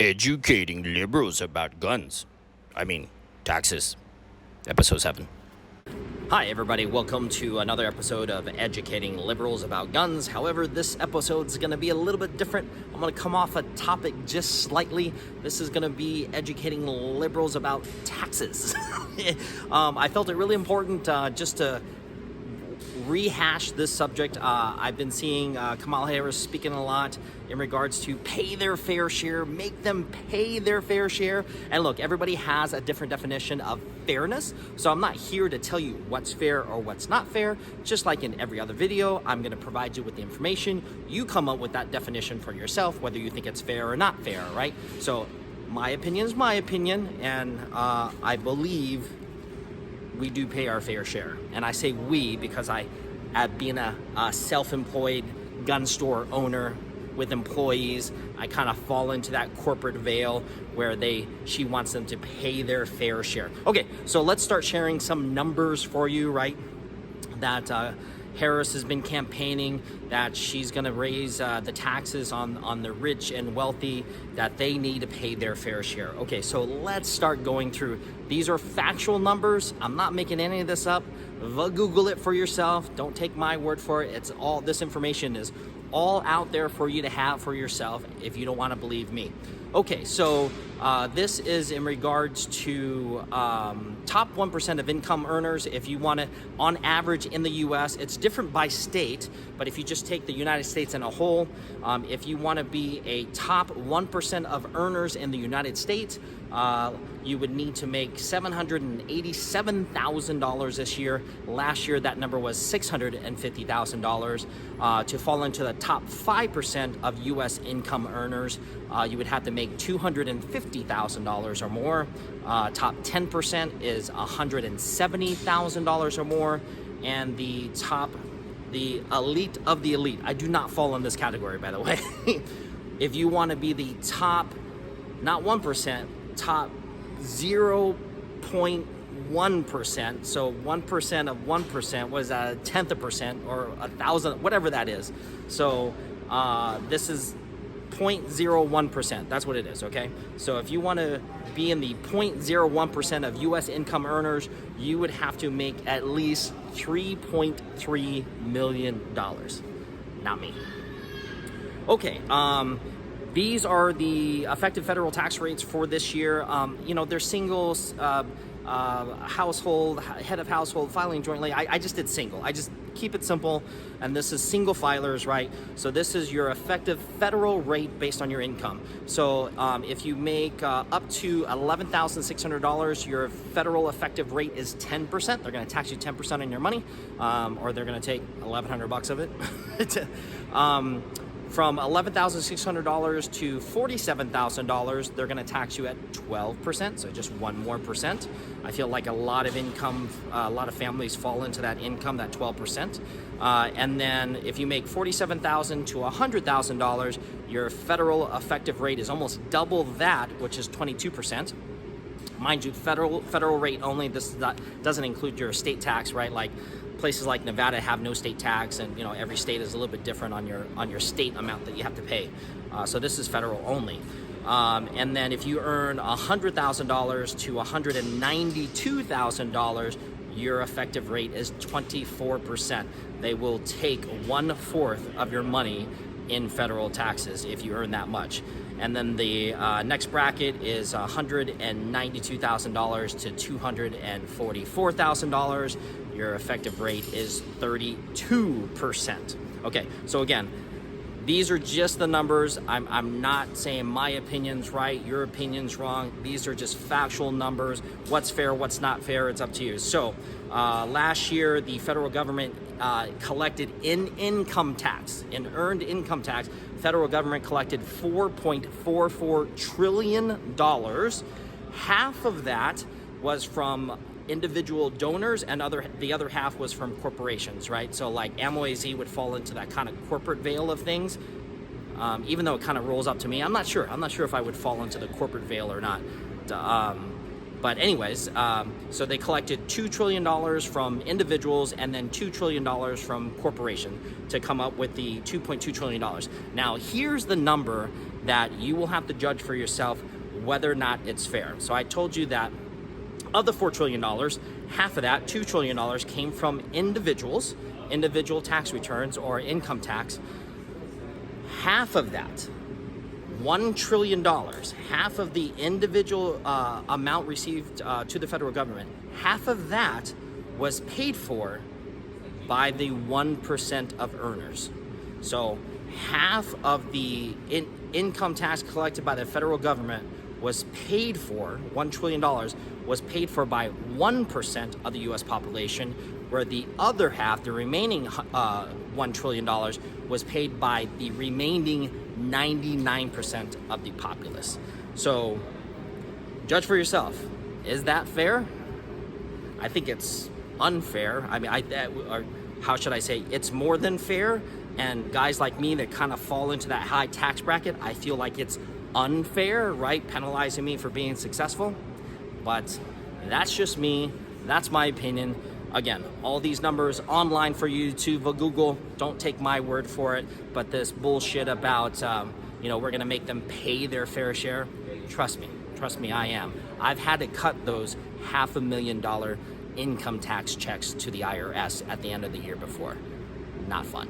Educating liberals about guns. I mean, taxes. Episode 7. Hi, everybody. Welcome to another episode of Educating Liberals About Guns. However, this episode is going to be a little bit different. I'm going to come off a topic just slightly. This is going to be educating liberals about taxes. I felt it really important just to rehash this subject. I've been seeing Kamala Harris speaking a lot in regards to pay their fair share, make them pay their fair share. And look, everybody has a different definition of fairness, so I'm not here to tell you what's fair or what's not fair. Just like in every other video, I'm going to provide you with the information. You come up with that definition for yourself, whether you think it's fair or not fair, right? So my opinion is my opinion, and I believe we do pay our fair share. And I say we because being a self-employed gun store owner with employees, I kind of fall into that corporate veil where she wants them to pay their fair share. Okay, so let's start sharing some numbers for you, right? That Harris has been campaigning that she's going to raise the taxes on the rich and wealthy, that they need to pay their fair share. Okay, so let's start going through. These are factual numbers. I'm not making any of this up. Google it for yourself. Don't take my word for it. This information is all out there for you to have for yourself if you don't want to believe me. Okay, so this is in regards to top 1% of income earners. If you want to, on average in the U.S., it's different by state, but if you just take the United States in a whole, if you want to be a top 1% of earners in the United States, you would need to make $787,000 this year. Last year, that number was $650,000. To fall into the top 5% of U.S. income earners, you would have to make $250,000 or more. Top 10% is $170,000 or more. And the elite of the elite, I do not fall in this category, by the way. If you want to be the top, not 1%, top 0.1%, so 1% of 1% was a tenth of percent or 1,000, whatever that is. So this is 0.01%. That's what it is, okay? So if you want to be in the 0.01% of U.S. income earners, you would have to make at least $3.3 million. Not me. Okay, these are the effective federal tax rates for this year. There's singles, household, head of household, filing jointly. I just did single. I just keep it simple. And this is single filers, right? So this is your effective federal rate based on your income. So if you make up to $11,600, your federal effective rate is 10%. They're going to tax you 10% on your money, or they're going to take $1,100 of it. From $11,600 to $47,000, they're going to tax you at 12%, so just one more percent. I feel like a lot of families fall into that income, that 12%. And then if you make $47,000 to $100,000, your federal effective rate is almost double that, which is 22%. Mind you, federal rate only. This doesn't include your state tax, right? Like places like Nevada have no state tax, and every state is a little bit different on your state amount that you have to pay. So this is federal only. And then if you earn $100,000 to $192,000, your effective rate is 24%. They will take 1/4 of your money in federal taxes if you earn that much. And then the next bracket is $192,000 to $244,000. Your effective rate is 32%. Okay, so again, these are just the numbers. I'm not saying my opinion's right, your opinion's wrong. These are just factual numbers. What's fair, what's not fair, it's up to you. So last year, the federal government collected in income tax, in earned income tax, federal government collected $4.44 trillion. Half of that was from individual donors, and the other half was from corporations, right? So like Ammo AZ would fall into that kind of corporate veil of things, even though it kind of rolls up to me. I'm not sure if I would fall into the corporate veil or not. But anyways, so they collected $2 trillion from individuals and then $2 trillion from corporation to come up with the $2.2 trillion. Now, here's the number that you will have to judge for yourself whether or not it's fair. So I told you that of the $4 trillion, half of that, $2 trillion, came from individual tax returns or income tax. Half of that, $1 trillion, half of the individual amount received to the federal government, half of that was paid for by the 1% of earners. So half of the income tax collected by the federal government was paid for, $1 trillion was paid for by 1% of the US population, where the other half, the remaining $1 trillion, was paid by the remaining 99% of the populace. So judge for yourself. Is that fair? I think it's unfair. I mean, or how should I say? It's more than fair. And guys like me that kind of fall into that high tax bracket, I feel like it's unfair, right? Penalizing me for being successful. But that's just me. That's my opinion. Again, all these numbers online for you to Google. Don't take my word for it. But this bullshit about, we're going to make them pay their fair share. Trust me, I am. I've had to cut those $500,000 income tax checks to the IRS at the end of the year before. Not fun.